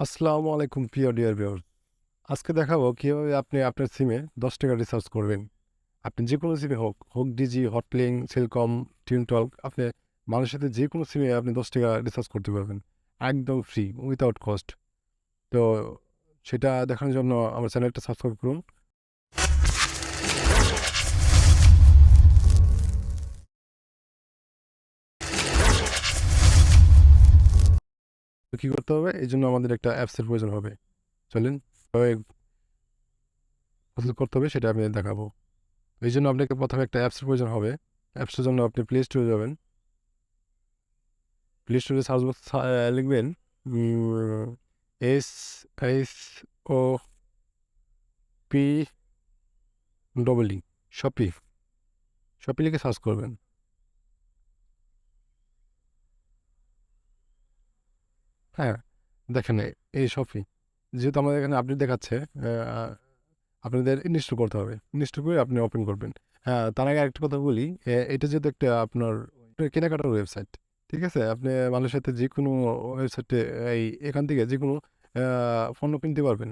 আসসালামু আলাইকুম প্রিয় ডিয়ার ভিউয়ার। আজকে দেখাবো কিভাবে আপনি আপনার সিমে 10 টাকা রিচার্জ করবেন। আপনি যে কোনো সিমে হোক, ডিজি, হটলিংক, সেলকম, টিউনটক, আপনি মানুষের সাথে যে কোনো সিমে আপনি 10 টাকা রিচার্জ করতে পারবেন। একদম ফ্রি, উইথআউট কস্ট। তো সেটা দেখানোর জন্য আমার চ্যানেলটা সাবস্ক্রাইব করুন। তো কী করতে হবে? এই জন্য আমাদের একটা অ্যাপসের প্রয়োজন হবে। চলেন কীভাবে করতে হবে সেটা আমি দেখাবো। এই জন্য আপনাকে প্রথমে একটা অ্যাপসের প্রয়োজন হবে। অ্যাপসের জন্য আপনি প্লে স্টোরে যাবেন। প্লে স্টোরে সার্চ বক্স লিখবেন SHOPI শপি শপি লিখে সার্চ করবেন। হ্যাঁ, দেখেন এই শপি যেহেতু আমাদের এখানে আপডেট দেখাচ্ছে, আপনাদের ইনস্টল করতে হবে। ইনস্টল করে আপনি ওপেন করবেন। হ্যাঁ, তার আগে আরেকটা কথা বলি, এটা যেহেতু একটা আপনার কেনাকাটার ওয়েবসাইট, ঠিক আছে? আপনি মানুষের সাথে যে কোনো ওয়েবসাইটে এখান থেকে যে কোনো পণ্য কিনতে পারবেন,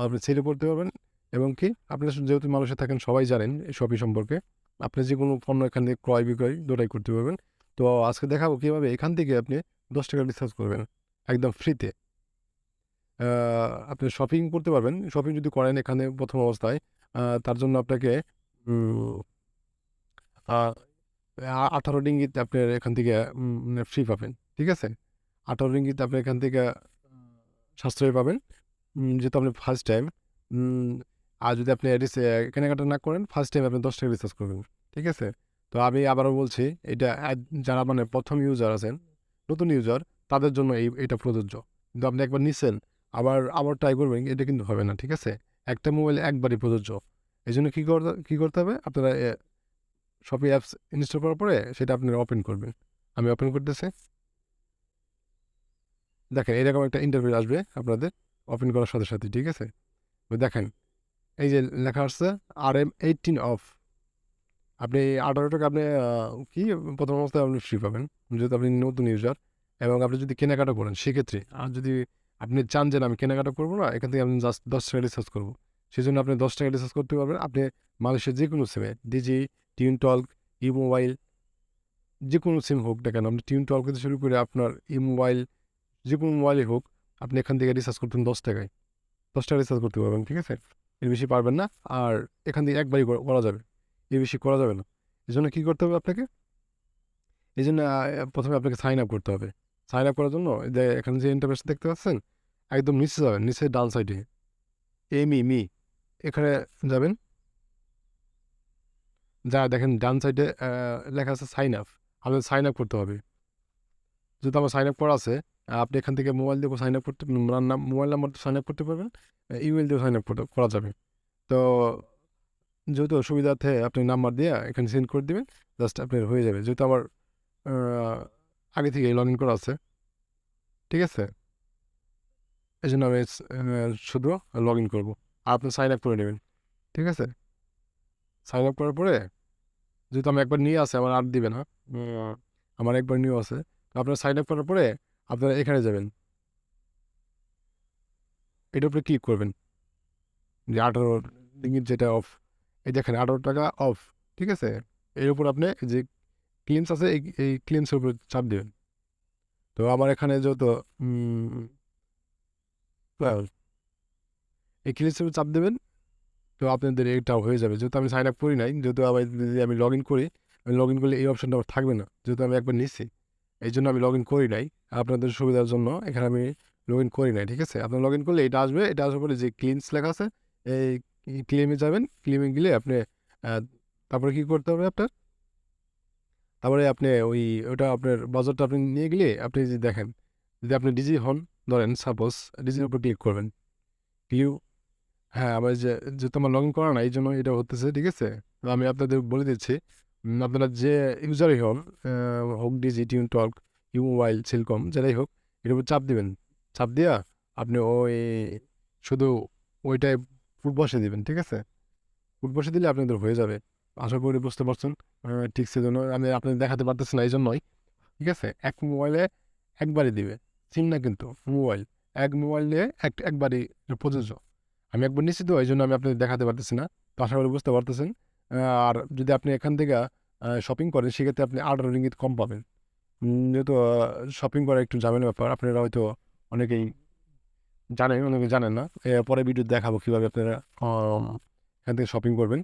আপনি ছেড়ে পড়তে পারবেন। এবং কি আপনি যেহেতু মানুষে থাকেন সবাই জানেন এই শপি সম্পর্কে, আপনি যে কোনো পণ্য এখান থেকে ক্রয় বিক্রয় দুটাই করতে পারবেন। তো আজকে দেখাবো কীভাবে এখান থেকে আপনি 10 টাকা রিচার্জ করবেন একদম ফ্রিতে। আপনি শপিং করতে পারবেন। শপিং যদি করেন এখানে প্রথম অবস্থায়, তার জন্য আপনাকে উম আ 18 রিঙ্গিত আপনার এখান থেকে মানে ফ্রি পাবেন। ঠিক আছে? 18 রিঙ্গিত আপনি এখান থেকে সাশ্রয় পাবেন। যেহেতু আপনি ফার্স্ট টাইম, উম আর যদি আপনি কেনাকাটা না করেন, ফার্স্ট টাইম আপনি 10 টাকা রিচার্জ করবেন। ঠিক আছে? তো আমি আবারও বলছি, এটা যারা মানে ১ম ইউজার আছেন, নতুন ইউজার, তাদের জন্য এটা প্রযোজ্য। কিন্তু আপনি একবার নিছেন, আবার ট্রাই করবেন, এটা কিন্তু হবে না। ঠিক আছে? একটা মোবাইলে একবারই প্রযোজ্য। এজন্য কি করতে হবে? আপনারা শপি অ্যাপস ইনস্টল করার পরে সেটা আপনারা ওপেন করবেন। আমি ওপেন করতেছি। দেখেন এরকম একটা ইন্টারফেস আসবে আপনাদের ওপেন করার সাথে, সাথে। ঠিক আছে? তো দেখেন এই যে লেখা আসছে RM18 অফ। আপনি 18 টাকা আপনি কি প্রথম অবস্থায় আপনি ফ্রি পাবেন, যেহেতু আপনি নতুন ইউজার। এবং আপনি যদি কেনাকাটা করেন সেক্ষেত্রে, আর যদি আপনি চান যে না আমি কেনাকাটা করবো না, এখান থেকে আমি জাস্ট 10 টাকা রিচার্জ করবো, সেই জন্য আপনি 10 টাকা রিচার্জ করতে পারবেন। আপনি মালয়েশিয়ার যে কোনো সিমে, ডিজি, টিউনটক, ই মোবাইল, যে কোনো সিম হোক না কেন, আপনি টিউনটক থেকে শুরু করে আপনার ই মোবাইল, যে কোনো মোবাইলই হোক, আপনি এখান থেকে রিচার্জ করতেন 10 টাকায়। 10 টাকা রিচার্জ করতে পারবেন। ঠিক আছে? এর বেশি পারবেন না। আর এখান থেকে একবারই করা যাবে। এর বেশি করা যাবে না। এজন্য কি করতে হবে আপনাকে? এজন্য প্রথমে আপনাকে সাইন আপ করতে হবে। সাইন আপ করার জন্য এই যে এখানে যে ইন্টারফেস দেখতে পাচ্ছেন, একদম নিচে যাবেন। নিচে ডান সাইডে মি এখানে যাবেন। যা দেখেন ডান সাইডে লেখা আছে সাইন আপ। আপনাদের সাইন আপ করতে হবে। যেহেতু আমার সাইন আপ করা আছে, আপনি এখান থেকে মোবাইল দিয়েও সাইন আপ করতে, মোবাইল নাম্বার দিয়ে সাইন আপ করতে পারবেন। ইমেইল দিয়েও সাইন আপ করা যাবে। তো যেহেতু সুবিধার্থে আপনি নাম্বার দিয়ে এখানে সেন্ড করে দিবেন, জাস্ট আপনার হয়ে যাবে। যেহেতু আমার আগে থেকেই লগ ইন করা আছে। ঠিক আছে? এই জন্য আমি শুধু লগ ইন করবো। আর আপনি সাইন আপ করে নেবেন। ঠিক আছে? সাইন আপ করার পরে, যেহেতু আমি একবার নিয়ে আছে, আমার আর দিবে না, আমার একবার নিয়ে আছে। তো আপনার সাইন আপ করার পরে আপনারা এখানে যাবেন, এটার উপরে ক্লিক করবেন যে 18 রিঙ্গিত যেটা অফ। এই দেখেন 18 টাকা অফ। ঠিক আছে? এর উপর আপনি যে ক্লেমস আছে, এই ক্লেমসের উপর চাপ দেবেন। তো আমার এখানে যেহেতু well, এই ক্লেমসের উপর চাপ দেবেন। তো আপনাদের এটাও হয়ে যাবে। যেহেতু আমি সাইন আপ করি নাই, যেহেতু আবার যদি আমি লগ ইন করি, আমি লগ ইন করলে এই অপশনটা আমার থাকবে না, যেহেতু আমি একবার নিচ্ছি। এই জন্য আমি লগ ইন করি নাই। আপনাদের সুবিধার জন্য এখানে আমি লগ ইন করি নাই। ঠিক আছে? আপনার লগ ইন করলে এটা আসবে। এটা আসার পরে যে ক্লেমস লেখা আছে, এই ক্লেমে যাবেন। ক্লেমে গেলে আপনি তারপরে কী করতে হবে আপনার? তারপরে আপনি ওটা আপনার বাজারটা আপনি নিয়ে গেলে আপনি যদি দেখেন, যদি আপনি ডিজি হন, ধরেন সাপোজ ডিজির উপর ক্লিক করবেন। ক্লিউ হ্যাঁ, আমার যেহেতু আমার লগ ইন করা নাই, এই জন্য এটা হতেছে। ঠিক আছে? তো আমি আপনাদের বলে দিচ্ছি, আপনারা যে ইউজারই হন, হোক ডিজি, টিউনটক, ইউ মোবাইল, সেলকম, যারাই হোক, এটার উপর চাপ দিবেন। চাপ দিয়া আপনি শুধু ওইটায় ফুট বসে দিবেন। ঠিক আছে? ফুট বসে দিলে আপনাদের হয়ে যাবে। আশা করি বুঝতে পারছেন। ঠিক সেজন্য আমি আপনাদের দেখাতে পারতেছি না, এই জন্যই। ঠিক আছে? এক মোবাইলে একবারই দিবে। সিম না কিন্তু, মোবাইল। এক মোবাইল নিয়ে একবারই প্রযোজ্য। আমি একবার নিচ্ছি তো এই জন্য আমি আপনাদের দেখাতে পারতেছি না। তো আশা করি বুঝতে পারতেছেন। আর যদি আপনি এখান থেকে শপিং করেন সেক্ষেত্রে আপনি 18 রিঙ্গিত কম পাবেন। যেহেতু শপিং করা একটু ঝামেলার ব্যাপার, আপনারা হয়তো অনেকেই জানেন, অনেকে জানেন না। পরে ভিডিও দেখাবো কীভাবে আপনারা এখান থেকে শপিং করবেন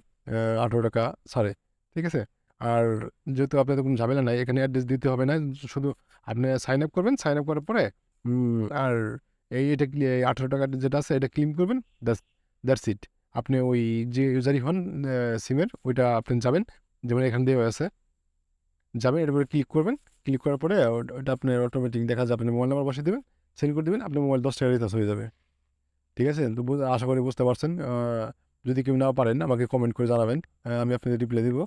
18 টাকা ছাড়ে, ঠিক আছে? আর যেহেতু আপনাদের কোনো ঝামেলা নাই, এখানে অ্যাড্রেস দিতে হবে না, শুধু আপনি সাইন আপ করবেন, সাইন আপ করার পরে আর এটা 18 টাকা যেটা আছে এটা ক্লেম করবেন, দ্যাটস ইট। আপনি ওই যে ইউজারই হন সিমের ওইটা আপনি যাবেন, যেমন এখান দিয়ে আছে যাবেন, এরপরে ক্লিক করবেন, ক্লিক করার পরে ওটা আপনার অটোমেটিক দেখা যাবে, আপনি মোবাইল নাম্বার বসিয়ে দেবেন, সেন্ড করে দেবেন, আপনার মোবাইল 10 টাকা রিচার্জ হয়ে যাবে, ঠিক আছে? তো আশা করি বুঝতে পারছেন। যদি কেউ না পারেন আমাকে কমেন্ট করে জানাবেন, আমি আপনাদের রিপ্লাই দিব।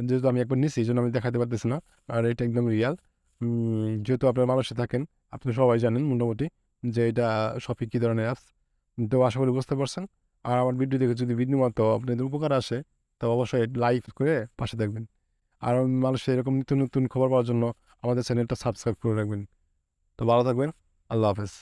যেহেতু আমি একবার নিচ্ছি এই জন্য আমি দেখাতে পারতেছি না, আর এটা একদম রিয়াল। যেহেতু আপনারা মানুষে থাকেন, আপনি সবাই জানেন মোটামুটি যে এটা শপিং কী ধরনের অ্যাপস। তো আশা করি বুঝতে পারছেন। আর আমার ভিডিও দেখে যদি বিন্দুমাত্র আপনাদের উপকার আসে তো অবশ্যই লাইক করে পাশে থাকবেন। আর মানুষের এরকম নতুন নতুন খবর পাওয়ার জন্য আমাদের চ্যানেলটা সাবস্ক্রাইব করে রাখবেন। তো ভালো থাকবেন। আল্লাহ হাফেজ।